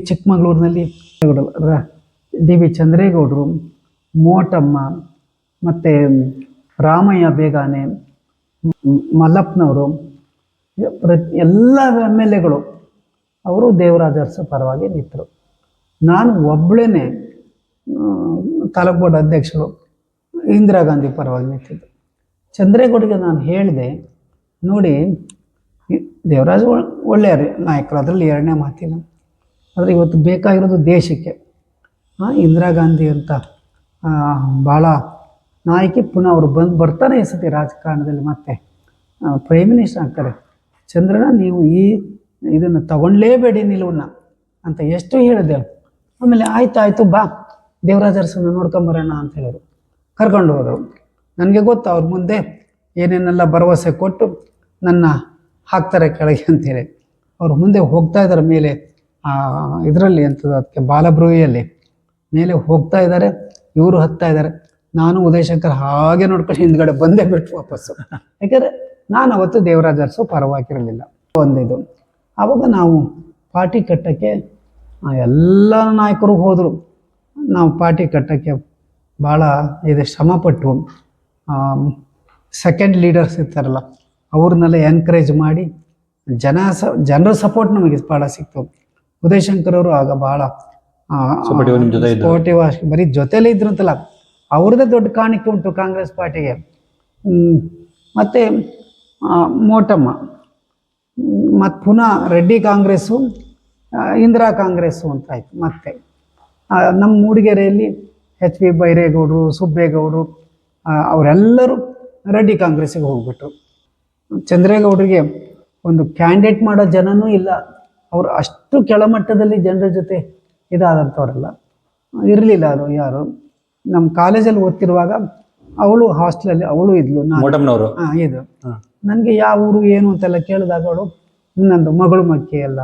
ಚಿಕ್ಕಮಗಳೂರಿನಲ್ಲಿ D V ಚಂದ್ರೇಗೌಡರು, Motamma, ಮತ್ತು ರಾಮಯ್ಯ ಬೇಗಾನೆ, ಮಲ್ಲಪ್ಪನವರು, ಎಲ್ಲ ಎಮ್ ಎಲ್ ಎಗಳು ಅವರು ದೇವರಾಜ ಅರಸು ಪರವಾಗಿ ನಿಂತರು. ನಾನು ಒಬ್ಬಳೇ ತಾಲೂಕು ಬೋರ್ಡ್ ಅಧ್ಯಕ್ಷರು ಇಂದಿರಾ ಗಾಂಧಿ ಪರವಾಗಿ ನಿಂತಿದ್ದು. ಚಂದ್ರೇಗೌಡರಿಗೆ ನಾನು ಹೇಳಿದೆ, ನೋಡಿ ದೇವರಾಜ ಒಳ್ಳೆಯ ನಾಯಕರು, ಅದರಲ್ಲಿ ಎರಡನೇ ಮಾತಿಲ್ಲ. ಆದರೆ ಇವತ್ತು ಬೇಕಾಗಿರೋದು ದೇಶಕ್ಕೆ ಇಂದಿರಾ ಗಾಂಧಿ ಅಂತ ಭಾಳ ನಾಯಕಿ ಪುನಃ ಅವರು ಬರ್ತಾರೆ ಈ ಸತಿ ರಾಜಕಾರಣದಲ್ಲಿ, ಮತ್ತೆ ಪ್ರೈಮ್ ಮಿನಿಸ್ಟರ್ ಆಗ್ತಾರೆ. ಚಂದ್ರಣ್ಣ ನೀವು ಇದನ್ನು ತಗೊಳ್ಳೇಬೇಡಿ ನಿಲುವನ್ನ ಅಂತ ಎಷ್ಟು ಹೇಳಿದೆ. ಆಮೇಲೆ ಆಯಿತು ಬಾ ದೇವರಾಜ ಅರಸನ್ನ ನೋಡ್ಕೊಂಬರೋಣ ಅಂತ ಹೇಳಿದ್ರು. ಕರ್ಕೊಂಡು ಹೋದರು. ನನಗೆ ಗೊತ್ತು ಅವ್ರ ಮುಂದೆ ಏನೇನೆಲ್ಲ ಭರವಸೆ ಕೊಟ್ಟು ನನ್ನ ಹಾಕ್ತಾರೆ ಕೆಳಗೆ ಅಂತೇಳಿ. ಅವ್ರ ಮುಂದೆ ಹೋಗ್ತಾ ಇದ್ದಾರೆ ಮೇಲೆ ಇದರಲ್ಲಿ ಎಂಥದ್ದು ಅದಕ್ಕೆ ಬಾಲಬ್ರೂಹಿಯಲ್ಲಿ ಮೇಲೆ ಹೋಗ್ತಾ ಇದ್ದಾರೆ, ಇವರು ಹತ್ತಾ ಇದ್ದಾರೆ. ನಾನು ಉದಯಶಂಕರ್ ಹಾಗೆ ನೋಡ್ಕೊಂಡು ಹಿಂದ್ಗಡೆ ಬಂದೇ ಬಿಟ್ಟು ವಾಪಸ್ಸು. ಯಾಕೆಂದರೆ ನಾನು ಅವತ್ತು ದೇವರಾಜ ಅರಸು ಪರವಾಗಿರಲಿಲ್ಲ. ಒಂದಿದು ಆವಾಗ ನಾವು ಪಾರ್ಟಿ ಕಟ್ಟೋಕ್ಕೆ ಎಲ್ಲ ನಾಯಕರು ಹೋದರು. ನಾವು ಪಾರ್ಟಿ ಕಟ್ಟೋಕ್ಕೆ ಭಾಳ ಶ್ರಮಪಟ್ಟು ಸೆಕೆಂಡ್ ಲೀಡರ್ಸ್ ಇರ್ತಾರಲ್ಲ ಅವ್ರನ್ನೆಲ್ಲ ಎನ್ಕರೇಜ್ ಮಾಡಿ ಜನರ ಸಪೋರ್ಟ್ ನಮಗೆ ಭಾಳ ಸಿಕ್ತು. ಉದಯಶಂಕರ್ ಅವರು ಆಗ ಭಾಳ ಸಪೋರ್ಟಿವ್ ಬರೀ ಜೊತೆಲೇ ಇದ್ರು ಅಂತಲ್ಲ, ಅವ್ರದ್ದೇ ದೊಡ್ಡ ಕಾಣಿಕೆ ಉಂಟು ಕಾಂಗ್ರೆಸ್ ಪಾರ್ಟಿಗೆ. ಮತ್ತು ಮೋಟಮ್ಮ, ಮತ್ತು ಪುನಃ ರೆಡ್ಡಿ ಕಾಂಗ್ರೆಸ್ಸು, ಇಂದಿರಾ ಕಾಂಗ್ರೆಸ್ಸು ಅಂತ ಆಯಿತು. ಮತ್ತು ನಮ್ಮ ಮೂಡಿಗೆರೆಯಲ್ಲಿ ಎಚ್ ವಿ ಬೈರೇಗೌಡರು, ಸುಬ್ಬೇಗೌಡರು ಅವರೆಲ್ಲರೂ ರೆಡ್ಡಿ ಕಾಂಗ್ರೆಸ್ಸಿಗೆ ಹೋಗ್ಬಿಟ್ರು. ಚಂದ್ರೇಗೌಡರಿಗೆ ಒಂದು ಕ್ಯಾಂಡಿಡೇಟ್ ಮಾಡೋ ಜನನೂ ಇಲ್ಲ. ಅವರು ಅಷ್ಟು ಕೆಳಮಟ್ಟದಲ್ಲಿ ಜನರ ಜೊತೆ ಇದಾದಂಥವರೆಲ್ಲ ಇರಲಿಲ್ಲ. ಅದು ಯಾರು ನಮ್ಮ ಕಾಲೇಜಲ್ಲಿ ಓದ್ತಿರುವಾಗ ಅವಳು ಹಾಸ್ಟೆಲಲ್ಲಿ ಅವಳು ಇದ್ಲು. ಇದು ನನಗೆ ಯಾವ ಊರು ಏನು ಅಂತೆಲ್ಲ ಕೇಳಿದಾಗ ಅವಳು ನಂದು ಮಗಳು ಮಕ್ಕಿ ಎಲ್ಲ.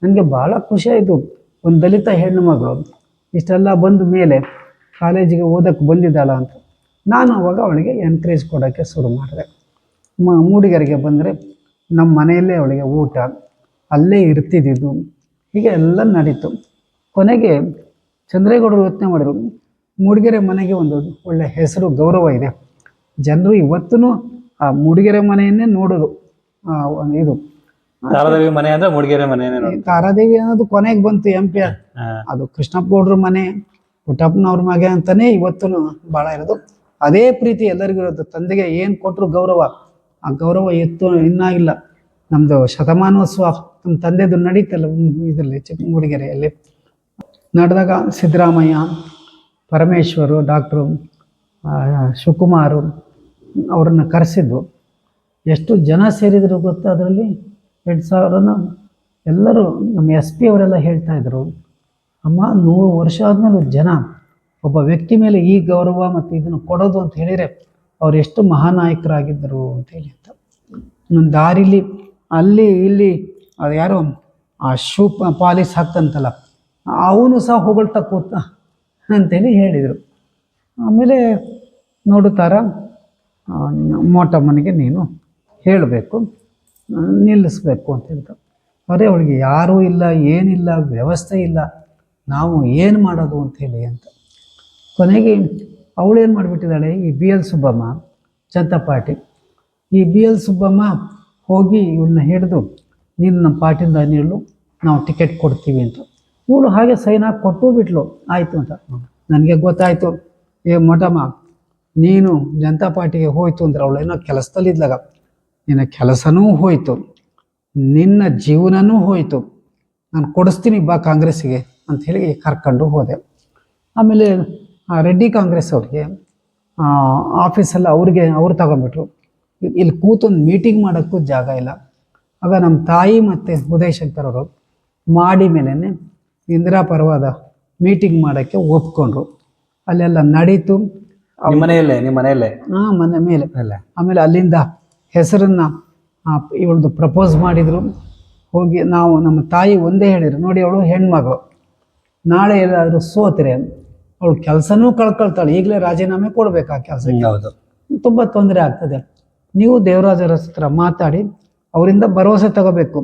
ನನಗೆ ಭಾಳ ಖುಷಿಯಾಯಿತು, ಒಂದು ದಲಿತ ಹೆಣ್ಣು ಮಗಳು ಇಷ್ಟೆಲ್ಲ ಬಂದ ಮೇಲೆ ಕಾಲೇಜಿಗೆ ಓದೋಕ್ಕೆ ಬಂದಿದ್ದಾಳ ಅಂತ. ನಾನು ಅವಾಗ ಅವಳಿಗೆ ಎನ್ಕರೇಜ್ ಕೊಡೋಕ್ಕೆ ಶುರು ಮಾಡಿದೆ. ಮೂಡಿಗೆರೆಗೆ ಬಂದರೆ ನಮ್ಮ ಮನೆಯಲ್ಲೇ ಅವಳಿಗೆ ಊಟ, ಅಲ್ಲೇ ಇರ್ತಿದ್ದಿದ್ದು, ಹೀಗೆ ಎಲ್ಲ ನಡೀತು. ಕೊನೆಗೆ ಚಂದ್ರೇಗೌಡರು ಯೋಚನೆ ಮಾಡಿದರು, ಮೂಡಿಗೆರೆ ಮನೆಗೆ ಒಂದು ಒಳ್ಳೆಯ ಹೆಸರು ಗೌರವ ಇದೆ. ಜನರು ಇವತ್ತೂ ಆ ಮೂಡಿಗೆರೆ ಮನೆಯನ್ನೇ ನೋಡೋದು. ಇದು ತಾರಾದೇವಿ ಮನೆ ಅಂದರೆ ಮೂಡಿಗೆರೆ ಮನೆ. ತಾರಾದೇವಿ ಅನ್ನೋದು ಕೊನೆಗೆ ಬಂತು MP. ಅದು ಕೃಷ್ಣಪ್ಪ ಗೌಡ್ರ ಮನೆ, ಪುಟ್ಟಪ್ಪನವ್ರ ಮಗ ಅಂತಲೇ ಇವತ್ತೂ ಭಾಳ ಇರೋದು. ಅದೇ ಪ್ರೀತಿ ಎಲ್ಲರಿಗೂ ಇರೋದು. ತಂದೆಗೆ ಏನು ಕೊಟ್ಟರು ಗೌರವ, ಆ ಗೌರವ ಇನ್ನಾಗಿಲ್ಲ. ನಮ್ಮದು ಶತಮಾನೋತ್ಸವ ನಮ್ಮ ತಂದೆದು ನಡೀತಲ್ಲ ಇದರಲ್ಲಿ ಚಿಕ್ಕಮೂಡಿಗೆರೆಯಲ್ಲಿ ನಡೆದಾಗ ಸಿದ್ದರಾಮಯ್ಯ, ಪರಮೇಶ್ವರು, ಡಾಕ್ಟ್ರು ಶಿವಕುಮಾರು ಅವರನ್ನು ಕರೆಸಿದ್ದು. ಎಷ್ಟು ಜನ ಸೇರಿದ್ರು ಗೊತ್ತಾ ಅದರಲ್ಲಿ? 2,000 ಎಲ್ಲರೂ. ನಮ್ಮ SP ಅವರೆಲ್ಲ ಹೇಳ್ತಾಯಿದ್ರು, ಅಮ್ಮ 100 ವರ್ಷ ಆದಮೇಲೆ ಜನ ಒಬ್ಬ ವ್ಯಕ್ತಿ ಮೇಲೆ ಈ ಗೌರವ ಮತ್ತು ಇದನ್ನು ಕೊಡೋದು ಅಂತ ಹೇಳಿದರೆ ಅವ್ರು ಎಷ್ಟು ಮಹಾನಾಯಕರಾಗಿದ್ದರು ಅಂತೇಳಿ ಅಂತ. ನನ್ನ ದಾರಿಲಿ ಅಲ್ಲಿ ಇಲ್ಲಿ ಅದು ಯಾರೋ ಆ ಶೂ ಪಾಲಿಸ್ ಹಾಕ್ತಂತಲ್ಲ ಅವನು ಸಹ ಹೊಗಳ್ತಾ ಕೂತ ಅಂತೇಳಿ ಹೇಳಿದರು. ಆಮೇಲೆ ನೋಡುತ್ತಾರ ಮೋಟಮ್ಮನಿಗೆ ನೀನು ಹೇಳಬೇಕು, ನಿಲ್ಲಿಸ್ಬೇಕು ಅಂತ ಹೇಳ್ತಾರೆ. ಅವರೇ ಅವಳಿಗೆ ಯಾರೂ ಇಲ್ಲ, ಏನಿಲ್ಲ, ವ್ಯವಸ್ಥೆ ಇಲ್ಲ, ನಾವು ಏನು ಮಾಡೋದು ಅಂಥೇಳಿ ಅಂತ. ಕೊನೆಗೆ ಅವಳೇನು ಮಾಡಿಬಿಟ್ಟಿದ್ದಾಳೆ, ಈ BL ಸುಬ್ಬಮ್ಮ ಜನತಾ ಪಾರ್ಟಿ, ಈ BL ಸುಬ್ಬಮ್ಮ ಹೋಗಿ ಇವಳನ್ನ ಹಿಡಿದು ನೀನು ನಮ್ಮ ಪಾರ್ಟಿಯಿಂದ ನೀಳು, ನಾವು ಟಿಕೆಟ್ ಕೊಡ್ತೀವಿ ಅಂತ. ಇವಳು ಹಾಗೆ ಸೈನ್ ಹಾಕಿ ಕೊಟ್ಟು ಬಿಟ್ಲು. ಆಯಿತು ಅಂತ. ನನಗೆ ಗೊತ್ತಾಯಿತು, ಮೋಟಮ್ಮ ನೀನು ಜನತಾ ಪಾರ್ಟಿಗೆ ಹೋಯ್ತು ಅಂದ್ರೆ ಅವಳೇನೋ ಕೆಲಸದಲ್ಲಿದ್ದಾಗ ನಿನ್ನ ಕೆಲಸನೂ ಹೋಯಿತು, ನಿನ್ನ ಜೀವನನೂ ಹೋಯಿತು, ನಾನು ಕೊಡಿಸ್ತೀನಿ ಬಾ ಕಾಂಗ್ರೆಸ್ಸಿಗೆ ಅಂಥೇಳಿ ಕರ್ಕೊಂಡು ಹೋದೆ. ಆಮೇಲೆ ರೆಡ್ಡಿ ಕಾಂಗ್ರೆಸ್ ಅವ್ರಿಗೆ ಆಫೀಸಲ್ಲಿ ಅವ್ರು ತಗೊಂಡ್ಬಿಟ್ರು. ಇಲ್ಲಿ ಕೂತೊಂದು ಮೀಟಿಂಗ್ ಮಾಡೋಕ್ಕೂ ಜಾಗ ಇಲ್ಲ. ಆಗ ನಮ್ಮ ತಾಯಿ ಮತ್ತು ಉದಯಶಂಕರ್ ಅವರು ಮಾಡಿ ಮೇಲೇ ಇಂದಿರಾ ಪರವಾದ ಮೀಟಿಂಗ್ ಮಾಡೋಕ್ಕೆ ಒಪ್ಕೊಂಡ್ರು. ಅಲ್ಲೆಲ್ಲ ನಡೀತು. ನಿಮ್ಮ ಮನೆಯಲ್ಲೇ ಮನೆ ಮೇಲೆ. ಆಮೇಲೆ ಅಲ್ಲಿಂದ ಹೆಸರನ್ನು ಇವಳದು ಪ್ರಪೋಸ್ ಮಾಡಿದರು. ಹೋಗಿ ನಾವು ನಮ್ಮ ತಾಯಿ ಒಂದೇ ಹೇಳಿದ್ರು, ನೋಡಿ ಅವಳು ಹೆಣ್ಮಗಳು, ನಾಳೆ ಎಲ್ಲಾದರೂ ಸೋತ್ರೆ ಅವಳು ಕೆಲಸನೂ ಕಳ್ಕೊಳ್ತಾಳೆ, ಈಗಲೇ ರಾಜೀನಾಮೆ ಕೊಡಬೇಕು ಆ ಕೆಲಸಕ್ಕೆ, ತುಂಬ ತೊಂದರೆ ಆಗ್ತದೆ. ನೀವು ದೇವರಾಜ ಅರಸು ಹತ್ರ ಮಾತಾಡಿ ಅವರಿಂದ ಭರವಸೆ ತಗೋಬೇಕು,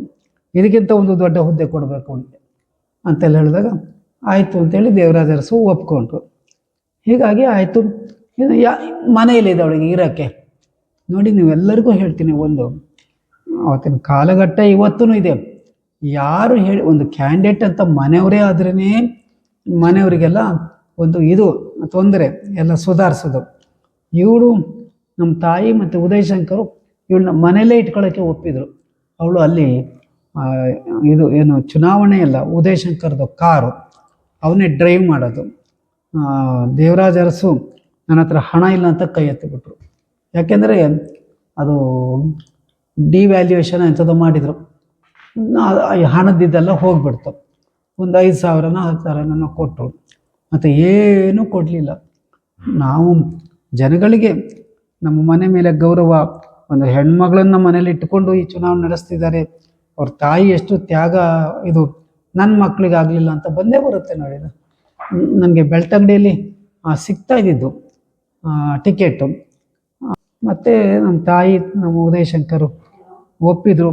ಇದಕ್ಕಿಂತ ಒಂದು ದೊಡ್ಡ ಹುದ್ದೆ ಕೊಡಬೇಕು ಅವಳಿಗೆ ಅಂತೆಲ್ಲ ಹೇಳಿದಾಗ ಆಯಿತು ಅಂತೇಳಿ ದೇವರಾಜ ಅರಸು ಒಪ್ಕೊಂಡ್ರು. ಹೀಗಾಗಿ ಆಯಿತು. ಮನೆಯಲ್ಲಿದೆ ಅವಳಿಗೆ ಇರೋಕ್ಕೆ. ನೋಡಿ, ನೀವೆಲ್ಲರಿಗೂ ಹೇಳ್ತೀನಿ, ಒಂದು ಅವತ್ತಿನ ಕಾಲಘಟ್ಟ ಇವತ್ತೂ ಇದೆ. ಯಾರು ಹೇಳಿ ಒಂದು ಕ್ಯಾಂಡಿಡೇಟ್ ಅಂತ ಮನೆಯವರೇ ಆದ್ರೇ ಮನೆಯವರಿಗೆಲ್ಲ ಒಂದು ಇದು ತೊಂದರೆ ಎಲ್ಲ ಸುಧಾರಿಸೋದು. ಇವಳು ನಮ್ಮ ತಾಯಿ ಮತ್ತು ಉದಯಶಂಕರು ಇವಳನ್ನ ಮನೆಯಲ್ಲೇ ಇಟ್ಕೊಳ್ಳೋಕ್ಕೆ ಒಪ್ಪಿದ್ರು. ಅವಳು ಅಲ್ಲಿ ಇದು ಏನು ಚುನಾವಣೆ ಅಲ್ಲ, ಉದಯಶಂಕರ್ದು ಕಾರು ಅವನೇ ಡ್ರೈವ್ ಮಾಡೋದು. ದೇವರಾಜ ಅರಸು ನನ್ನ ಹತ್ರ ಹಣ ಇಲ್ಲ ಅಂತ ಕೈ ಎತ್ತಿಬಿಟ್ರು. ಯಾಕೆಂದರೆ ಅದು ಡಿವ್ಯಾಲ್ಯೂಯೇಷನ್ ಎಂಥದ್ದು ಮಾಡಿದರು. ಹಣದಿದ್ದೆಲ್ಲ ಹೋಗ್ಬಿಡ್ತು. ಒಂದು 5,000 10,000 ಕೊಟ್ಟರು, ಮತ್ತು ಏನೂ ಕೊಡಲಿಲ್ಲ. ನಾವು ಜನಗಳಿಗೆ ನಮ್ಮ ಮನೆ ಮೇಲೆ ಗೌರವ, ಒಂದು ಹೆಣ್ಮಗಳನ್ನ ಮನೇಲಿ ಇಟ್ಟುಕೊಂಡು ಈ ಚುನಾವಣೆ ನಡೆಸ್ತಿದ್ದಾರೆ, ಅವ್ರ ತಾಯಿ ಎಷ್ಟು ತ್ಯಾಗ, ಇದು ನನ್ನ ಮಕ್ಕಳಿಗಾಗಲಿಲ್ಲ ಅಂತ ಬಂದೇ ಬರುತ್ತೆ ನೋಡಿ. ನನಗೆ ಬೆಳ್ತಂಗಡಿಯಲ್ಲಿ ಸಿಗ್ತಾ ಇದ್ದಿದ್ದು ಟಿಕೆಟು. ಮತ್ತು ನಮ್ಮ ತಾಯಿ ನಮ್ಮ ಉದಯಶಂಕರು ಒಪ್ಪಿದ್ರು.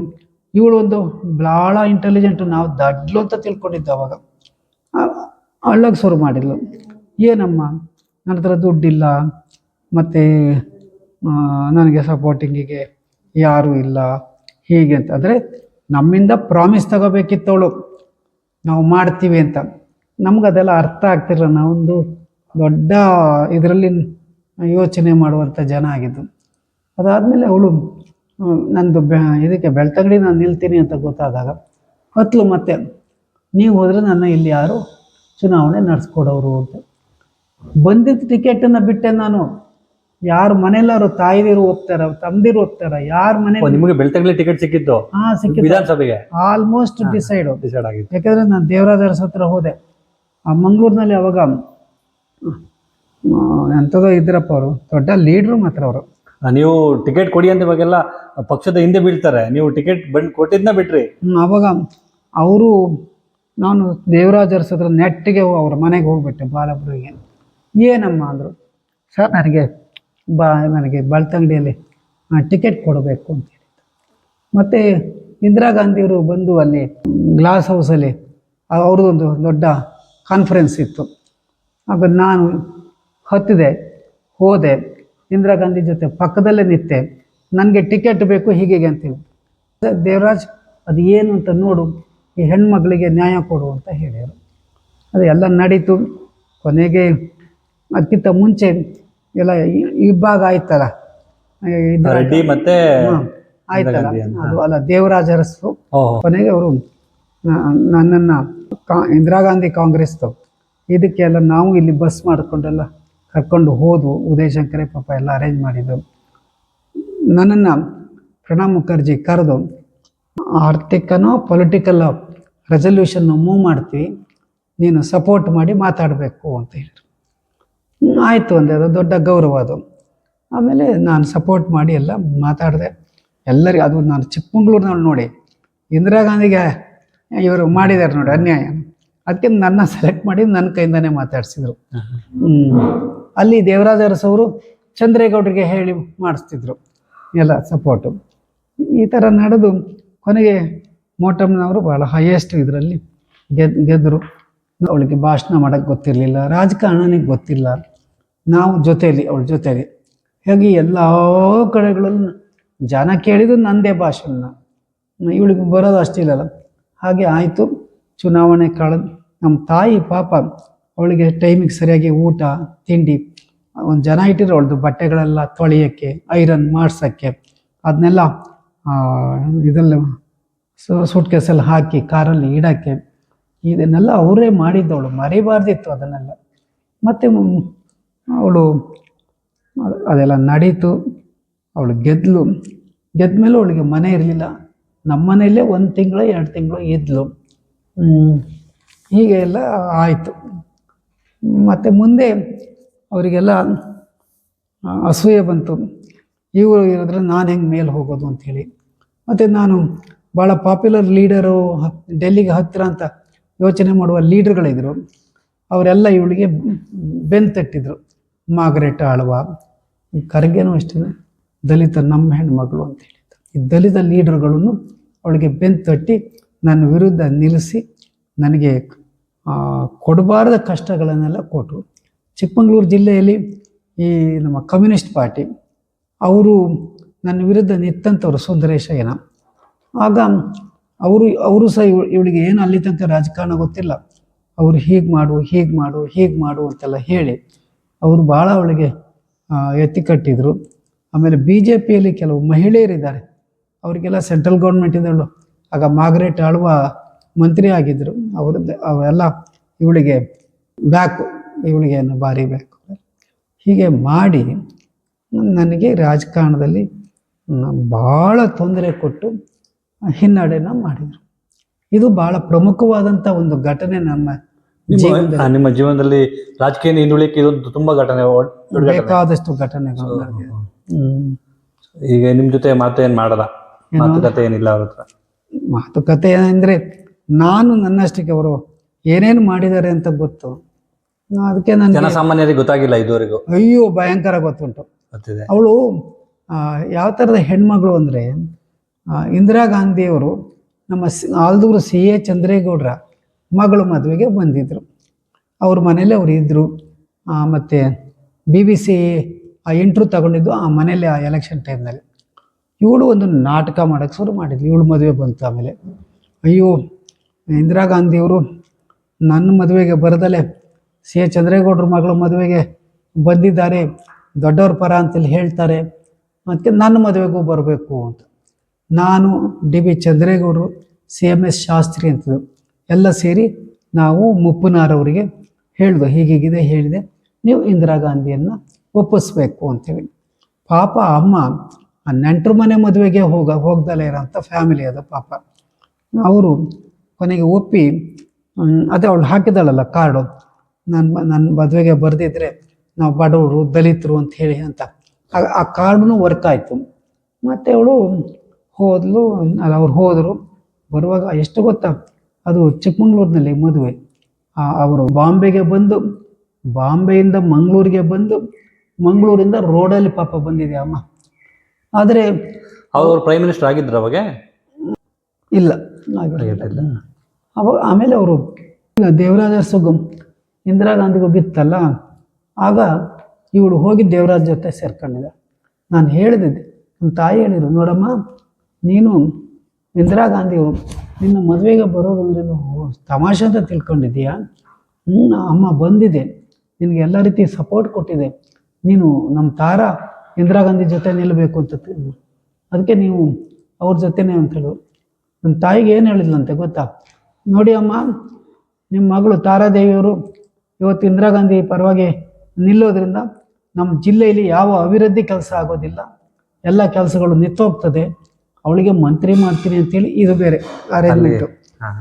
ಇವಳು ಒಂದು ಭಾಳ ಇಂಟೆಲಿಜೆಂಟು, ನಾವು ದಡ್ಲು ಅಂತ ತಿಳ್ಕೊಂಡಿದ್ದು. ಅವಾಗ ಅಳ್ಳಗೆ ಶುರು ಮಾಡಿದ್ಲು. ಏನಮ್ಮ ನನ್ನ ಹತ್ರ ದುಡ್ಡಿಲ್ಲ, ಮತ್ತು ನನಗೆ ಸಪೋರ್ಟಿಂಗಿಗೆ ಯಾರೂ ಇಲ್ಲ, ಹೀಗೆ ಅಂತ. ಅಂದರೆ ನಮ್ಮಿಂದ ಪ್ರಾಮಿಸ್ ತಗೋಬೇಕಿತ್ತು ಅವಳು, ನಾವು ಮಾಡ್ತೀವಿ ಅಂತ. ನಮ್ಗದೆಲ್ಲ ಅರ್ಥ ಆಗ್ತಿರಲ್ಲ. ನಾವೊಂದು ದೊಡ್ಡ ಇದರಲ್ಲಿ ಯೋಚನೆ ಮಾಡುವಂಥ ಜನ ಆಗಿದ್ದು. ಅದಾದಮೇಲೆ ಅವಳು ನಂದು ಇದಕ್ಕೆ ಬೆಳ್ತಂಗಡಿ ನಾನು ನಿಲ್ತೀನಿ ಅಂತ ಗೊತ್ತಾದಾಗ ಹತ್ಲು. ಮತ್ತೆ ನೀವು ಹೋದರೆ ನನ್ನ ಇಲ್ಲಿ ಯಾರು ಚುನಾವಣೆ ನಡೆಸ್ಕೊಡೋರು ಅಂತ. ಬಂದಿದ್ದ ಟಿಕೆಟನ್ನು ಬಿಟ್ಟೆ ನಾನು. ಯಾರು ಮನೆಯಲ್ಲವರು ತಾಯಿದಿರು ಹೋಗ್ತಾರ, ತಮ್ಮದಿರು ಹೋಗ್ತಾರ, ಯಾರ ಮನೆ ನಿಮಗೆ ಬೆಳ್ತಂಗಡಿ ಟಿಕೆಟ್ ಸಿಕ್ಕಿತ್ತು? ಸಿಕ್ಕಿತ್ತು, ವಿಧಾನಸಭೆಗೆ ಆಲ್ಮೋಸ್ಟ್ ಡಿಸೈಡ್ ಆಗಿತ್ತು. ಯಾಕಂದರೆ ನಾನು ದೇವರಾಜ ಅರಸು ಹತ್ರ ಹೋದೆ. ಆ ಮಂಗಳೂರಿನಲ್ಲಿ ಅವಾಗ ಎಂಥದೋ ಇದ್ರಪ್ಪ, ಅವರು ದೊಡ್ಡ ಲೀಡ್ರು ಮಾತ್ರ ಅವರು. ನೀವು ಟಿಕೆಟ್ ಕೊಡಿ ಅಂತ ಇವಾಗೆಲ್ಲ ಪಕ್ಷದ ಹಿಂದೆ ಬೀಳ್ತಾರೆ, ನೀವು ಟಿಕೆಟ್ ಕೊಟ್ಟಿದ್ನ ಬಿಟ್ರಿ. ಅವಾಗ ಅವರು, ನಾನು ದೇವರಾಜ ಅರಸು ಹತ್ರ ನೆಟ್ಟಿಗೆ ಅವ್ರ ಮನೆಗೆ ಹೋಗ್ಬಿಟ್ಟೆ ಬಾಲಪುರಿಗೆ. ಏನಮ್ಮ ಅಂದರು, ಸರ್ ನನಗೆ ಬೆಳ್ತಂಗಡಿಯಲ್ಲಿ ಟಿಕೆಟ್ ಕೊಡಬೇಕು ಅಂತ ಹೇಳಿದ್ರು. ಮತ್ತು ಇಂದಿರಾ ಗಾಂಧಿಯವರು ಬಂದು ಅಲ್ಲಿ ಗ್ಲಾಸ್ ಹೌಸಲ್ಲಿ ಅವ್ರದ್ದೊಂದು ದೊಡ್ಡ ಕಾನ್ಫರೆನ್ಸ್ ಇತ್ತು. ಆಗ ನಾನು ಹತ್ತಿದೆ, ಹೋದೆ, ಇಂದಿರಾ ಗಾಂಧಿ ಜೊತೆ ಪಕ್ಕದಲ್ಲೇ ನಿಂತೆ. ನನಗೆ ಟಿಕೆಟ್ ಬೇಕು ಹೀಗೆ ಅಂತೇಳಿ. ದೇವರಾಜ್ ಅದು ಏನು ಅಂತ ನೋಡು, ಈ ಹೆಣ್ಮಗಳಿಗೆ ನ್ಯಾಯ ಕೊಡು ಅಂತ ಹೇಳಿದರು. ಅದು ಎಲ್ಲ ನಡೀತು. ಕೊನೆಗೆ ಅದಕ್ಕಿಂತ ಮುಂಚೆ ಎಲ್ಲ ಇಬ್ಬಾಗ ಆಯ್ತಲ್ಲ, ರೆಡ್ಡಿ ಮತ್ತೆ ಆಯ್ತಲ್ಲ, ಅದು ಅಲ್ಲ ದೇವರಾಜ ಅರಸು. ಕೊನೆಗೆ ಅವರು ನನ್ನನ್ನು ಇಂದಿರಾ ಗಾಂಧಿ ಕಾಂಗ್ರೆಸ್ದು ಇದಕ್ಕೆಲ್ಲ ನಾವು ಇಲ್ಲಿ ಬಸ್ ಮಾಡಿಕೊಂಡೆಲ್ಲ ಕರ್ಕೊಂಡು ಹೋದ್ವು. ಉದಯಶಂಕರೇ ಪಾಪ ಎಲ್ಲ ಅರೇಂಜ್ ಮಾಡಿದ್ದು. ನನ್ನನ್ನು ಪ್ರಣಬ್ ಮುಖರ್ಜಿ ಕರೆದು ಆರ್ಥಿಕನೋ ಪೊಲಿಟಿಕಲ್ ರೆಸಲ್ಯೂಷನ್ನು ಮೂವ್ ಮಾಡ್ತೀವಿ, ನೀನು ಸಪೋರ್ಟ್ ಮಾಡಿ ಮಾತಾಡಬೇಕು ಅಂತ ಹೇಳಿದ್ರು. ಆಯಿತು ಅಂದೆ, ಅದು ದೊಡ್ಡ ಗೌರವ ಅದು. ಆಮೇಲೆ ನಾನು ಸಪೋರ್ಟ್ ಮಾಡಿ ಎಲ್ಲ ಮಾತಾಡಿದೆ ಎಲ್ಲರಿಗೆ. ಅದು ನಾನು ಚಿಕ್ಕಮಂಗ್ಳೂರಿನಲ್ಲಿ ನೋಡಿ ಇಂದಿರಾ ಗಾಂಧಿಗೆ ಇವರು ಮಾಡಿದ್ದಾರೆ ನೋಡಿ ಅನ್ಯಾಯ, ಅದಕ್ಕೆ ನನ್ನ ಸೆಲೆಕ್ಟ್ ಮಾಡಿ ನನ್ನ ಕೈಯಿಂದನೇ ಮಾತಾಡಿಸಿದ್ರು. ಅಲ್ಲಿ ದೇವರಾಜ ಅರಸು ಅವರು ಚಂದ್ರೇಗೌಡರಿಗೆ ಹೇಳಿ ಮಾಡಿಸ್ತಿದ್ರು ಎಲ್ಲ ಸಪೋರ್ಟು. ಈ ಥರ ನಡೆದು ಕೊನೆಗೆ ಮೋಟಮ್ನವರು ಭಾಳ ಹೈಯೆಸ್ಟ್ ಇದರಲ್ಲಿ ಗೆದ್ದರು. ಅವಳಿಗೆ ಭಾಷಣ ಮಾಡೋಕ್ಕೆ ಗೊತ್ತಿರಲಿಲ್ಲ, ರಾಜಕಾರಣನಿಗೆ ಗೊತ್ತಿಲ್ಲ. ನಾವು ಜೊತೆಯಲ್ಲಿ ಅವಳ ಜೊತೆಯಲ್ಲಿ ಹಾಗೆ ಎಲ್ಲ ಕಡೆಗಳಲ್ಲೂ ಜನ ಕೇಳಿದ್ದು ನನ್ನದೇ ಭಾಷಣ, ಇವಳಿಗೆ ಬರೋದು ಅಷ್ಟಿಲ್ಲಲ್ಲ. ಹಾಗೆ ಆಯಿತು. ಚುನಾವಣೆ ಕಳೆದು ನಮ್ಮ ತಾಯಿ ಪಾಪ ಅವಳಿಗೆ ಟೈಮಿಗೆ ಸರಿಯಾಗಿ ಊಟ ತಿಂಡಿ, ಒಂದು ಜನ ಇಟ್ಟಿದ್ರು ಅವಳದು ಬಟ್ಟೆಗಳೆಲ್ಲ ತೊಳೆಯೋಕ್ಕೆ, ಐರನ್ ಮಾಡ್ಸೋಕ್ಕೆ, ಅದನ್ನೆಲ್ಲ ಇದೆಲ್ಲ ಸೂಟ್ ಕೇಸಲ್ಲಿ ಹಾಕಿ ಕಾರಲ್ಲಿ ಇಡೋಕ್ಕೆ, ಇದನ್ನೆಲ್ಲ ಅವರೇ ಮಾಡಿದ್ದವಳು, ಮರಿಬಾರ್ದಿತ್ತು ಅದನ್ನೆಲ್ಲ. ಮತ್ತು ಅವಳು ಅದೆಲ್ಲ ನಡೀತು. ಅವಳು ಗೆದ್ಲು. ಗೆದ್ಮೇಲೆ ಅವಳಿಗೆ ಮನೆ ಇರಲಿಲ್ಲ. ನಮ್ಮ ಮನೆಯಲ್ಲೇ 1 ತಿಂಗಳು 2 ತಿಂಗಳು ಇದ್ಲು. ಹೀಗೆ ಎಲ್ಲ ಆಯಿತು. ಮತ್ತು ಮುಂದೆ ಅವರಿಗೆಲ್ಲ ಅಸೂಯೆ ಬಂತು, ಇವರು ಇರೋದ್ರೆ ನಾನು ಹೆಂಗೆ ಮೇಲೆ ಹೋಗೋದು ಅಂಥೇಳಿ. ಮತ್ತು ನಾನು ಭಾಳ ಪಾಪ್ಯುಲರ್ ಲೀಡರು, ಡೆಲ್ಲಿಗೆ ಹತ್ತಿರ ಅಂತ ಯೋಚನೆ ಮಾಡುವ ಲೀಡರ್ಗಳಿದ್ರು. ಅವರೆಲ್ಲ ಇವಳಿಗೆ ಬೆನ್ನು ತಟ್ಟಿದ್ರು. ಮಾರ್ಗರೆಟ್ ಆಳ್ವ, ಈ ಖರ್ಗೆನೂ ಅಷ್ಟೇ ದಲಿತ ನಮ್ಮ ಹೆಣ್ಮಗಳು ಅಂತ ಹೇಳಿದ್ರು. ಈ ದಲಿತ ಲೀಡರ್ಗಳನ್ನು ಅವಳಿಗೆ ಬೆನ್ನು ತಟ್ಟಿ ನನ್ನ ವಿರುದ್ಧ ನಿಲ್ಲಿಸಿ ನನಗೆ ಕೊಡಬಾರದ ಕಷ್ಟಗಳನ್ನೆಲ್ಲ ಕೊಟ್ಟರು. ಚಿಕ್ಕಮಗಳೂರು ಜಿಲ್ಲೆಯಲ್ಲಿ ಈ ನಮ್ಮ ಕಮ್ಯುನಿಸ್ಟ್ ಪಾರ್ಟಿ ಅವರು ನನ್ನ ವಿರುದ್ಧ ನಿಂತಂಥವ್ರು, ಸುಂದರೇಶಯ್ಯನ. ಆಗ ಅವರು ಸಹ ಇವಳಿಗೆ ಏನು ಅಲ್ಲಿ ತನಕ ರಾಜಕಾರಣ ಗೊತ್ತಿಲ್ಲ, ಅವರು ಹೀಗೆ ಮಾಡು ಅಂತೆಲ್ಲ ಹೇಳಿ ಅವರು ಭಾಳ ಅವಳಿಗೆ ಎತ್ತಿ ಕಟ್ಟಿದರು. ಆಮೇಲೆ ಬಿ ಜೆ ಪಿಯಲ್ಲಿ ಕೆಲವು ಮಹಿಳೆಯರಿದ್ದಾರೆ, ಅವರಿಗೆಲ್ಲ ಸೆಂಟ್ರಲ್ ಗೌರ್ಮೆಂಟಿಂದಳು ಆಗ ಮಾರ್ಗರೇಟ್ ಆಳ್ವ ಮಂತ್ರಿ ಆಗಿದ್ದರು, ಅವೆಲ್ಲ ಇವಳಿಗೆ ಇವಳಿಗೆ ಭಾರಿ ಬ್ಯಾಕು. ಹೀಗೆ ಮಾಡಿ ನನಗೆ ರಾಜಕಾರಣದಲ್ಲಿ ಭಾಳ ತೊಂದರೆ ಕೊಟ್ಟು ಹಿನ್ನಡೆನ ಮಾಡಿದರು. ಇದು ಭಾಳ ಪ್ರಮುಖವಾದಂಥ ಒಂದು ಘಟನೆ ನಿಮ್ಮ ಜೀವನದಲ್ಲಿ ರಾಜಕೀಯ ಹಿಂದುಳಿಕೆ ಇದೊಂದು ತುಂಬಾ ಘಟನೆ, ಬೇಕಾದಷ್ಟು ಘಟನೆಗಳು ನಡೆದಿದೆ. ಈಗ ನಿಮ್ ಜೊತೆ ಮಾತೇನ್ ಮಾಡಲ್ಲ, ಮಾತುಕತೆ ಏನಿಲ್ಲ ಅವ್ರ ಹತ್ರ? ಮಾತುಕತೆ ಅಂದರೆ ನಾನು ನನ್ನಷ್ಟಕ್ಕೆ ಅವರು ಏನೇನು ಮಾಡಿದ್ದಾರೆ ಅಂತ ಗೊತ್ತು, ಅದಕ್ಕೆ ನಾನು ಜನಸಾಮಾನ್ಯರಿಗೆ ಗೊತ್ತಾಗಿಲ್ಲ ಇದುವರೆಗೂ. ಅಯ್ಯೋ ಭಯಂಕರ ಗೊತ್ತುಂಟು. ಅವಳು ಯಾವ ಥರದ ಹೆಣ್ಮಗಳು ಅಂದರೆ, ಇಂದಿರಾ ಗಾಂಧಿಯವರು ನಮ್ಮ ಆಲ್ದೂರು ಸಿ ಎ ಚಂದ್ರೇಗೌಡರ ಮಗಳು ಮದುವೆಗೆ ಬಂದಿದ್ದರು. ಅವ್ರ ಮನೇಲಿ ಅವರು ಇದ್ದರು. ಮತ್ತು BBC ಇಂಟ್ರ್ಯೂ ತಗೊಂಡಿದ್ದು ಆ ಮನೇಲಿ ಆ ಎಲೆಕ್ಷನ್ ಟೈಮ್ನಲ್ಲಿ. ಇವಳು ಒಂದು ನಾಟಕ ಮಾಡೋಕ್ಕೆ ಶುರು ಮಾಡಿದ್ಲು. ಇವಳು ಮದುವೆ ಬಂತು. ಆಮೇಲೆ ಅಯ್ಯೋ ಇಂದಿರಾ ಗಾಂಧಿಯವರು ನನ್ನ ಮದುವೆಗೆ ಬರದಲ್ಲೇ ಸಿ ಎ ಚಂದ್ರೇಗೌಡರ ಮಗಳು ಮದುವೆಗೆ ಬಂದಿದ್ದಾರೆ, ದೊಡ್ಡವ್ರ ಪರ ಅಂತೇಳಿ ಹೇಳ್ತಾರೆ, ಅದಕ್ಕೆ ನನ್ನ ಮದುವೆಗೂ ಬರಬೇಕು ಅಂತ. ನಾನು DB ಚಂದ್ರೇಗೌಡರು, CMS ಶಾಸ್ತ್ರಿ ಅಂತದ್ದು ಎಲ್ಲ ಸೇರಿ ನಾವು ಮುಪ್ಪನಾರವರಿಗೆ ಹೇಳಿದೆ, ಹೀಗೀಗಿದೆ ಹೇಳಿದೆ, ನೀವು ಇಂದಿರಾ ಗಾಂಧಿಯನ್ನು ಒಪ್ಪಿಸ್ಬೇಕು ಅಂತೇಳಿ. ಪಾಪ ಅಮ್ಮ ಆ ನೆಂಟರ ಮನೆ ಮದುವೆಗೆ ಹೋಗ್ದಲೇ ಇರೋಂಥ ಫ್ಯಾಮಿಲಿ ಅದು. ಪಾಪ ಅವರು ಕೊನೆಗೆ ಒಪ್ಪಿ, ಅದೇ ಅವಳು ಹಾಕಿದಾಳಲ್ಲ ಕಾರ್ಡು, ನನ್ನ ಮದುವೆಗೆ ಬರೆದಿದ್ರೆ ನಾವು ಬಡವರು ದಲಿತರು ಅಂತ ಹೇಳಿ ಅಂತ, ಆ ಕಾರ್ಡೂ ವರ್ಕ್ ಆಯಿತು. ಮತ್ತು ಅವಳು ಹೋದ್ಲು. ಅವ್ರು ಹೋದರು. ಬರುವಾಗ ಎಷ್ಟು ಗೊತ್ತಾ, ಅದು ಚಿಕ್ಕಮಂಗ್ಳೂರಿನಲ್ಲಿ ಮದುವೆ. ಅವರು ಬಾಂಬೆಗೆ ಬಂದು, ಬಾಂಬೆಯಿಂದ ಮಂಗಳೂರಿಗೆ ಬಂದು, ಮಂಗಳೂರಿಂದ ರೋಡಲ್ಲಿ ಪಾಪ ಬಂದಿದೆ ಅಮ್ಮ. ಆದರೆ ಅವರು ಪ್ರೈಮ್ ಮಿನಿಸ್ಟರ್ ಆಗಿದ್ರು ಅವಾಗ? ಇಲ್ಲ, ಅವಾಗ ಆಮೇಲೆ ಅವರು ದೇವರಾಜ ಅರಸು ಇಂದಿರಾ ಗಾಂಧಿಗೂ ಬಿತ್ತಲ್ಲ, ಆಗ ಇವಳು ಹೋಗಿ ದೇವರಾಜ್ ಜೊತೆ ಸೇರ್ಕೊಂಡಿದ್ದ. ನಾನು ಹೇಳಿದ್ದೆ, ನಮ್ಮ ತಾಯಿ ಹೇಳಿದರು, ನೋಡಮ್ಮ ನೀನು ಇಂದಿರಾ ಗಾಂಧಿಯವರು ನಿನ್ನ ಮದುವೆಗೆ ಬರೋದು ಅಂದರೆ ತಮಾಷೆ ಅಂತ ತಿಳ್ಕೊಂಡಿದ್ದೀಯಾ? ಅಮ್ಮ ಬಂದಿದೆ, ನಿನಗೆ ಎಲ್ಲ ರೀತಿ ಸಪೋರ್ಟ್ ಕೊಟ್ಟಿದೆ, ನೀನು ನಮ್ಮ ತಾರಾ ಇಂದಿರಾ ಗಾಂಧಿ ಜೊತೆ ನಿಲ್ಲಬೇಕು ಅಂತ, ಅದಕ್ಕೆ ನೀವು ಅವ್ರ ಜೊತೆನೇ ಅಂತ ಹೇಳೋರು. ನನ್ನ ತಾಯಿಗೆ ಏನು ಹೇಳಿದ್ಲಂತೆ ಗೊತ್ತಾ, ನೋಡಿ ಅಮ್ಮ, ನಿಮ್ಮ ಮಗಳು ತಾರಾದೇವಿಯವರು ಇವತ್ತು ಇಂದಿರಾ ಗಾಂಧಿ ಪರವಾಗಿ ನಿಲ್ಲೋದ್ರಿಂದ ನಮ್ಮ ಜಿಲ್ಲೆಯಲ್ಲಿ ಯಾವ ಅಭಿವೃದ್ಧಿ ಕೆಲಸ ಆಗೋದಿಲ್ಲ, ಎಲ್ಲ ಕೆಲಸಗಳು ನಿಂತೋಗ್ತದೆ, ಅವಳಿಗೆ ಮಂತ್ರಿ ಮಾಡ್ತೀನಿ ಅಂತೇಳಿ ಇದು ಬೇರೆ ಅರೇಂಜ್ಮೆಂಟು.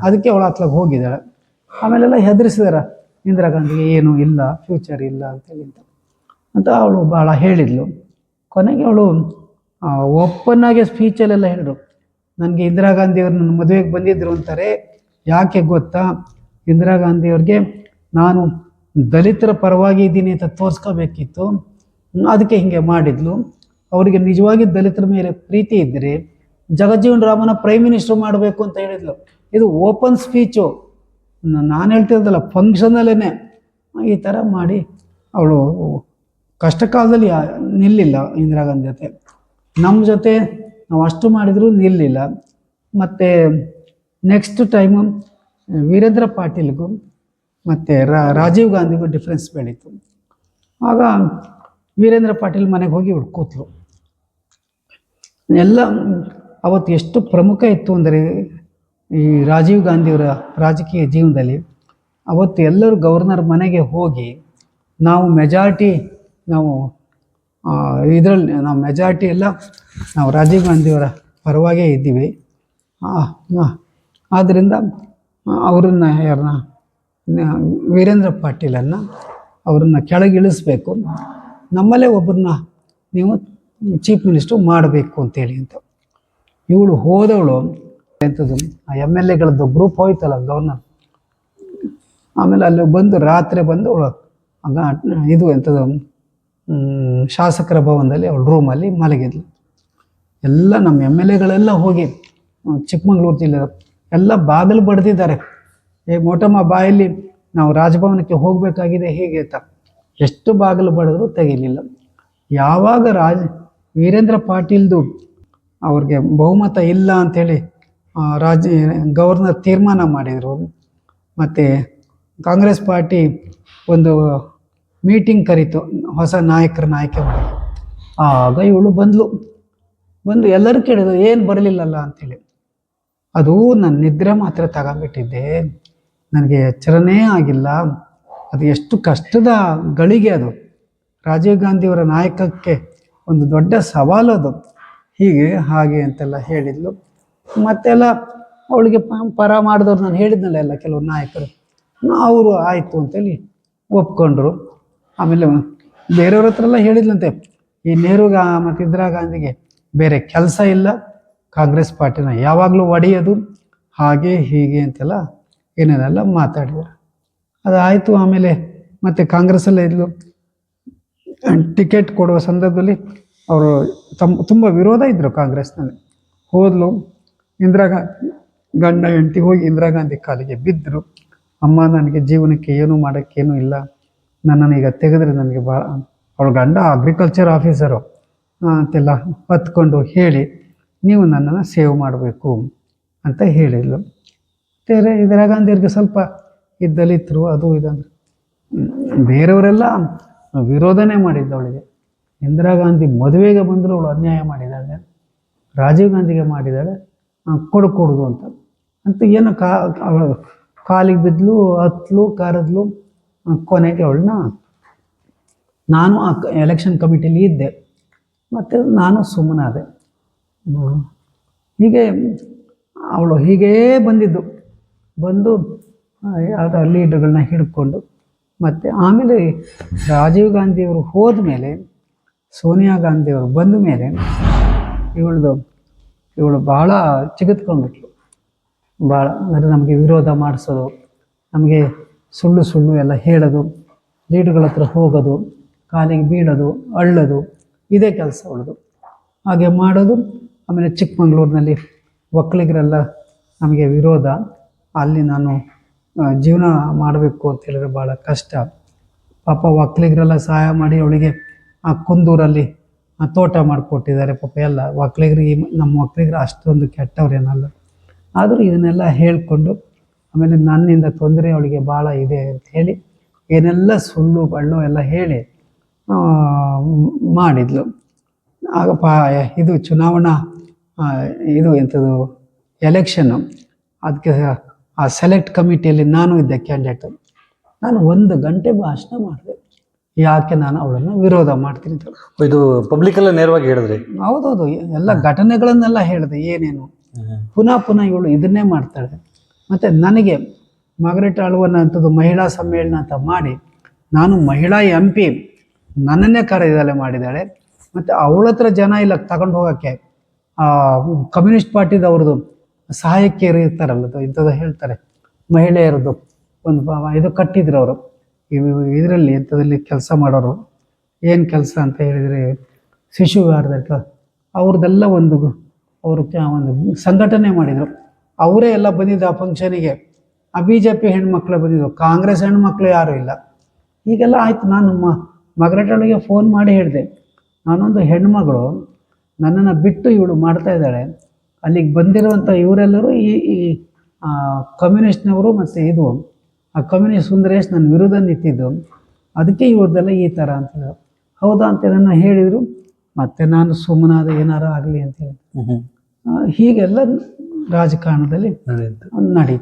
ಅದಕ್ಕೆ ಅವಳು ಹತ್ಲಾಗ ಹೋಗಿದ್ದಾಳೆ. ಆಮೇಲೆಲ್ಲ ಹೆದರಿಸಿದಾರ, ಇಂದಿರಾ ಗಾಂಧಿಗೆ ಏನೂ ಇಲ್ಲ, ಫ್ಯೂಚರ್ ಇಲ್ಲ ಅಂತೇಳಿ ಅಂತ ಅವಳು ಭಾಳ ಹೇಳಿದ್ಲು. ಕೊನೆಗೆ ಅವಳು ಓಪನ್ ಆಗಿ ಸ್ಪೀಚಲ್ಲೆಲ್ಲ ಹೇಳಿದ್ರು, ನನಗೆ ಇಂದಿರಾ ಗಾಂಧಿಯವ್ರು ನನ್ನ ಮದುವೆಗೆ ಬಂದಿದ್ರು ಅಂತಾರೆ, ಯಾಕೆ ಗೊತ್ತಾ, ಇಂದಿರಾ ಗಾಂಧಿಯವ್ರಿಗೆ ನಾನು ದಲಿತರ ಪರವಾಗಿ ಇದ್ದೀನಿ ಅಂತ ತೋರಿಸ್ಕೋಬೇಕಿತ್ತು, ಅದಕ್ಕೆ ಹೀಗೆ ಮಾಡಿದ್ಲು. ಅವರಿಗೆ ನಿಜವಾಗಿ ದಲಿತರ ಮೇಲೆ ಪ್ರೀತಿ ಇದ್ದರೆ ಜಗಜೀವನ್ ರಾಮನ ಪ್ರೈಮ್ ಮಿನಿಸ್ಟರ್ ಮಾಡಬೇಕು ಅಂತ ಹೇಳಿದ್ಲು. ಇದು ಓಪನ್ ಸ್ಪೀಚು, ನಾನು ಹೇಳ್ತಿದ್ದಲ್ಲ, ಫಂಕ್ಷನಲ್ಲೇ ಈ ಥರ ಮಾಡಿ ಅವಳು ಕಷ್ಟ ಕಾಲದಲ್ಲಿ ನಿಲ್ಲಿಲ್ಲ ಇಂದಿರಾ ಗಾಂಧಿ ಜೊತೆ. ನಮ್ಮ ಜೊತೆ ನಾವು ಅಷ್ಟು ಮಾಡಿದರೂ ನಿಲ್ಲಿಲ್ಲ. ಮತ್ತು ನೆಕ್ಸ್ಟ್ ಟೈಮು ವೀರೇಂದ್ರ ಪಾಟೀಲ್ಗೂ ಮತ್ತು ರಾಜೀವ್ ಗಾಂಧಿಗೂ ಡಿಫ್ರೆನ್ಸ್ ಬೆಳೀತು. ಆಗ ವೀರೇಂದ್ರ ಪಾಟೀಲ್ ಮನೆಗೆ ಹೋಗಿ ಇವಳು ಕೂತಲು. ಎಲ್ಲ ಅವತ್ತು ಎಷ್ಟು ಪ್ರಮುಖ ಇತ್ತು ಅಂದರೆ ಈ ರಾಜೀವ್ ಗಾಂಧಿಯವರ ರಾಜಕೀಯ ಜೀವನದಲ್ಲಿ, ಅವತ್ತು ಎಲ್ಲರೂ ಗವರ್ನರ್ ಮನೆಗೆ ಹೋಗಿ ನಾವು ಮೆಜಾರಿಟಿ, ನಾವು ಇದರಲ್ಲಿ ನಾವು ಮೆಜಾರಿಟಿ ಎಲ್ಲ ನಾವು ರಾಜೀವ್ ಗಾಂಧಿಯವರ ಪರವಾಗೇ ಇದ್ದೀವಿ, ಆದ್ದರಿಂದ ಅವರನ್ನು ಯಾರನ್ನ ವೀರೇಂದ್ರ ಪಾಟೀಲನ್ನು ಅವರನ್ನು ಕೆಳಗಿಳಿಸ್ಬೇಕು, ನಮ್ಮಲ್ಲೇ ಒಬ್ಬರನ್ನ ನೀವು ಚೀಫ್ ಮಿನಿಸ್ಟ್ರು ಮಾಡಬೇಕು ಅಂತೇಳಿ ಅಂತ. ಇವಳು ಹೋದವಳು ಎಂಥದ್ದು, ಆ MLAಗಳದ್ದು ಗ್ರೂಪ್ ಹೋಯ್ತಲ್ಲ ಗವರ್ನರ್, ಆಮೇಲೆ ಅಲ್ಲಿ ಬಂದು ರಾತ್ರಿ ಬಂದು ಅವಳು ಇದು ಎಂಥದ್ದು ಶಾಸಕರ ಭವನದಲ್ಲಿ ಅವಳು ರೂಮಲ್ಲಿ ಮಲಗಿದ್ಲು. ಎಲ್ಲ ನಮ್ಮ MLAಗಳೆಲ್ಲ ಹೋಗಿ ಚಿಕ್ಕಮಂಗ್ಳೂರು ಜಿಲ್ಲೆ ಎಲ್ಲ ಬಾಗಿಲು ಬಡ್ದಿದ್ದಾರೆ, ಮೋಟಮ್ಮ ಬಾಯಲ್ಲಿ ನಾವು ರಾಜಭವನಕ್ಕೆ ಹೋಗಬೇಕಾಗಿದೆ ಹೇಗೆ ಅಂತ ಎಷ್ಟು ಬಾಗಿಲು ಬಡಿದ್ರು ತೆಗಿಲಿಲ್ಲ. ಯಾವಾಗ ವೀರೇಂದ್ರ ಪಾಟೀಲ್ದು ಅವ್ರಿಗೆ ಬಹುಮತ ಇಲ್ಲ ಅಂಥೇಳಿ ಗವರ್ನರ್ ತೀರ್ಮಾನ ಮಾಡಿದರು, ಮತ್ತು ಕಾಂಗ್ರೆಸ್ ಪಾರ್ಟಿ ಒಂದು ಮೀಟಿಂಗ್ ಕರೀತು ಹೊಸ ನಾಯಕರನ್ನ ಆಯ್ಕೆ ಮಾಡಿ, ಆಗ ಇವಳು ಬಂದು ಎಲ್ಲರೂ ಕೇಳಿದ್ರು ಏನು ಬರಲಿಲ್ಲಲ್ಲ ಅಂಥೇಳಿ. ಅದು ನನ್ನ ನಿದ್ರೆ ಮಾತ್ರ ತಗೊಂಡ್ಬಿಟ್ಟಿದ್ದೆ, ನನಗೆ ಎಚ್ಚರನೇ ಆಗಿಲ್ಲ. ಅದು ಎಷ್ಟು ಕಷ್ಟದ ಗಳಿಗೆ ಅದು. ರಾಜೀವ್ ಗಾಂಧಿಯವರ ನಾಯಕಕ್ಕೆ ಒಂದು ದೊಡ್ಡ ಸವಾಲು ಅದು. ಹೀಗೆ ಹಾಗೆ ಅಂತೆಲ್ಲ ಹೇಳಿದ್ಲು. ಮತ್ತೆಲ್ಲ ಅವಳಿಗೆ ಪರ ಮಾಡಿದವ್ರು ನಾನು ಹೇಳಿದ್ನಲ್ಲ ಎಲ್ಲ ಕೆಲವು ನಾಯಕರು, ಅವರು ಆಯಿತು ಅಂತೇಳಿ ಒಪ್ಕೊಂಡ್ರು. ಆಮೇಲೆ ಬೇರೆಯವ್ರ ಹತ್ರ ಎಲ್ಲ ಹೇಳಿದ್ಲಂತೆ, ಈ ನೆಹರು ಮತ್ತು ಇಂದಿರಾ ಗಾಂಧಿಗೆ ಬೇರೆ ಕೆಲಸ ಇಲ್ಲ, ಕಾಂಗ್ರೆಸ್ ಪಾರ್ಟಿನ ಯಾವಾಗಲೂ ಒಡೆಯೋದು ಹಾಗೆ ಹೀಗೆ ಅಂತೆಲ್ಲ ಏನೇನೆಲ್ಲ ಮಾತಾಡಿದ್ರು. ಅದಾಯಿತು. ಆಮೇಲೆ ಮತ್ತೆ ಕಾಂಗ್ರೆಸ್ಸಲ್ಲೇ ಇದ್ಲು. ಟಿಕೆಟ್ ಕೊಡುವ ಸಂದರ್ಭದಲ್ಲಿ ಅವರು ತುಂಬ ವಿರೋಧ ಇದ್ದರು ಕಾಂಗ್ರೆಸ್ನಲ್ಲಿ. ಹೋದ್ಲು, ಗಂಡ ಹೆಂಡತಿ ಹೋಗಿ ಇಂದಿರಾ ಗಾಂಧಿ ಕಾಲಿಗೆ ಬಿದ್ದರು. ಅಮ್ಮ, ನನಗೆ ಜೀವನಕ್ಕೆ ಏನೂ ಮಾಡೋಕ್ಕೇನೂ ಇಲ್ಲ, ನನ್ನನ್ನು ಈಗ ತೆಗೆದ್ರೆ ನನಗೆ ಅವಳ ಗಂಡ ಅಗ್ರಿಕಲ್ಚರ್ ಆಫೀಸರು ಅಂತೆಲ್ಲ ಹೊತ್ಕೊಂಡು ಹೇಳಿ, ನೀವು ನನ್ನನ್ನು ಸೇವ್ ಮಾಡಬೇಕು ಅಂತ ಹೇಳಿದ್ಲು. ಇಂದಿರಾ ಗಾಂಧಿಯವ್ರಿಗೆ ಸ್ವಲ್ಪ ಈ ದಲಿತರು ಅದು ಇದಂದ್ರೆ ಬೇರೆಯವರೆಲ್ಲ ವಿರೋಧನೇ ಮಾಡಿದ್ದು ಅವಳಿಗೆ. ಇಂದಿರಾ ಗಾಂಧಿ ಮದುವೆಗೆ ಬಂದರೂ ಅವಳು ಅನ್ಯಾಯ ಮಾಡಿದ್ದಾಳೆ, ರಾಜೀವ್ ಗಾಂಧಿಗೆ ಮಾಡಿದ್ದಾಳೆ ಕೊಡುದು ಅಂತ ಏನೋ ಅವಳು ಕಾಲಿಗೆ ಬಿದ್ದಲು, ಹತ್ಲು, ಕರೆದ್ಲು. ಕೊನೆಗೆ ಅವಳನ್ನ ನಾನು ಆ ಎಲೆಕ್ಷನ್ ಕಮಿಟಿಲಿ ಇದ್ದೆ, ಮತ್ತು ನಾನು ಸುಮ್ಮನಾದೆ. ಹೀಗೆ ಅವಳು ಹೀಗೇ ಬಂದು ಯಾವುದೋ ಲೀಡರ್ಗಳನ್ನ ಹಿಡ್ಕೊಂಡು, ಮತ್ತು ಆಮೇಲೆ ರಾಜೀವ್ ಗಾಂಧಿಯವರು ಹೋದ ಮೇಲೆ, ಸೋನಿಯಾ ಗಾಂಧಿಯವರು ಬಂದ ಮೇಲೆ ಇವಳು ಭಾಳ ಚಿಗಿತ್ಕೊಂಡ್ಬಿಟ್ಲು. ಭಾಳ ಅಂದರೆ ನಮಗೆ ವಿರೋಧ ಮಾಡಿಸೋದು, ನಮಗೆ ಸುಳ್ಳು ಎಲ್ಲ ಹೇಳೋದು, ಲೀಡರ್ಗಳ ಹತ್ರ ಹೋಗೋದು, ಕಾಲಿಗೆ ಬೀಳೋದು, ಅಳ್ಳೋದು, ಇದೇ ಕೆಲಸ ಅವಳದು. ಹಾಗೆ ಮಾಡೋದು. ಆಮೇಲೆ ಚಿಕ್ಕಮಂಗ್ಳೂರಿನಲ್ಲಿ ಒಕ್ಕಲಿಗರೆಲ್ಲ ನಮಗೆ ವಿರೋಧ, ಅಲ್ಲಿ ನಾನು ಜೀವನ ಮಾಡಬೇಕು ಅಂತ ಹೇಳಿದ್ರೆ ಭಾಳ ಕಷ್ಟ. ಪಾಪ ಒಕ್ಕಲಿಗರೆಲ್ಲ ಸಹಾಯ ಮಾಡಿ ಅವಳಿಗೆ ಆ ಕುಂದೂರಲ್ಲಿ ತೋಟ ಮಾಡಿಕೊಟ್ಟಿದ್ದಾರೆ. ಪಾಪ ಎಲ್ಲ ಒಕ್ಕಲಿಗರಿಗೆ, ನಮ್ಮ ಒಕ್ಕಲಿಗರು ಅಷ್ಟೊಂದು ಕೆಟ್ಟವ್ರೇನಲ್ಲ. ಆದರೂ ಇದನ್ನೆಲ್ಲ ಹೇಳಿಕೊಂಡು, ಆಮೇಲೆ ನನ್ನಿಂದ ತೊಂದರೆ ಅವಳಿಗೆ ಭಾಳ ಇದೆ ಅಂತ ಹೇಳಿ ಏನೆಲ್ಲ ಸುಳ್ಳು ಬಳ್ಳು ಎಲ್ಲ ಹೇಳಿ ಮಾಡಿದ್ಲು. ಆಗ ಇದು ಚುನಾವಣಾ ಇದು ಎಂಥದ್ದು ಎಲೆಕ್ಷನ್ನು, ಅದಕ್ಕೆ ಆ ಸೆಲೆಕ್ಟ್ ಕಮಿಟಿಯಲ್ಲಿ ನಾನು ಇದ್ದೆ ಕ್ಯಾಂಡಿಡೇಟು. ನಾನು 1 ಗಂಟೆ ಭಾಷಣ ಮಾಡಿದೆ, ಯಾಕೆ ನಾನು ಅವಳನ್ನು ವಿರೋಧ ಮಾಡ್ತೀನಿ ಅಂತ. ಇದು ಪಬ್ಲಿಕ್ಕೆಲ್ಲ ನೇರವಾಗಿ ಹೇಳಿದ್ರಿ? ಹೌದೌದು, ಎಲ್ಲ ಘಟನೆಗಳನ್ನೆಲ್ಲ ಹೇಳಿದೆ. ಏನೇನು ಪುನಃ ಇವಳು ಇದನ್ನೇ ಮಾಡ್ತಾಳೆ. ಮತ್ತು ನನಗೆ ಮಾರ್ಗರೆಟ್ ಆಳ್ವನ ಅಂಥದ್ದು ಮಹಿಳಾ ಸಮ್ಮೇಳನ ಅಂತ ಮಾಡಿ, ನಾನು ಮಹಿಳಾ MP ನನ್ನನ್ನೇ ಕರೆದಿದ್ದಾಳೆ ಮಾಡಿದ್ದಾಳೆ. ಮತ್ತು ಅವಳ ಹತ್ರ ಜನ ಇಲ್ಲ ತಗೊಂಡು ಹೋಗೋಕ್ಕೆ. ಕಮ್ಯುನಿಸ್ಟ್ ಪಾರ್ಟಿದವ್ರದ್ದು ಸಹಾಯಕ್ಕೆ ಇರ್ತಾರಲ್ಲ, ಇಂಥದ್ದು ಹೇಳ್ತಾರೆ, ಮಹಿಳೆಯರದ್ದು ಒಂದು ಇದು ಕಟ್ಟಿದ್ರು ಅವರು. ಇದರಲ್ಲಿ ಇಂಥದ್ರಲ್ಲಿ ಕೆಲಸ ಮಾಡೋರು. ಏನು ಕೆಲಸ ಅಂತ ಹೇಳಿದರೆ ಶಿಶುವಿಹಾರದಲ್ಲಿ ಅವ್ರದ್ದೆಲ್ಲ ಅವರು ಒಂದು ಸಂಘಟನೆ ಮಾಡಿದರು. ಅವರೇ ಎಲ್ಲ ಬಂದಿದ್ದು ಆ ಫಂಕ್ಷನಿಗೆ. ಆ BJP ಹೆಣ್ಮಕ್ಳು ಬಂದಿದ್ದು, ಕಾಂಗ್ರೆಸ್ ಹೆಣ್ಮಕ್ಳು ಯಾರೂ ಇಲ್ಲ. ಹೀಗೆಲ್ಲ ಆಯಿತು. ನಾನು ಮಾರ್ಗರೆಟ್ ಆಳ್ವಗೆ ಫೋನ್ ಮಾಡಿ ಹೇಳಿದೆ, ನಾನೊಂದು ಹೆಣ್ಮಗಳು, ನನ್ನನ್ನು ಬಿಟ್ಟು ಇವಳು ಮಾಡ್ತಾ ಇದ್ದಾಳೆ. ಅಲ್ಲಿಗೆ ಬಂದಿರುವಂಥ ಇವರೆಲ್ಲರೂ ಈ ಕಮ್ಯುನಿಸ್ಟ್ನವರು, ಮತ್ತು ಇದು ಆ ಕಮ್ಯುನಿಸ್ಟ್ ಸುಂದರೇಶ್ ನನ್ನ ವಿರುದ್ಧ ನಿಂತಿದ್ದು, ಅದಕ್ಕೆ ಇವ್ರದ್ದೆಲ್ಲ ಈ ಥರ ಅಂತ. ಹೌದಾ ಅಂತ ನನ್ನ ಹೇಳಿದರು. ಮತ್ತು ನಾನು ಸುಮ್ಮನಾದ, ಏನಾರು ಆಗಲಿ ಅಂತೇಳಿ. ಹೀಗೆಲ್ಲ ರಾಜಕಾರಣದಲ್ಲಿ ನಡೀತು.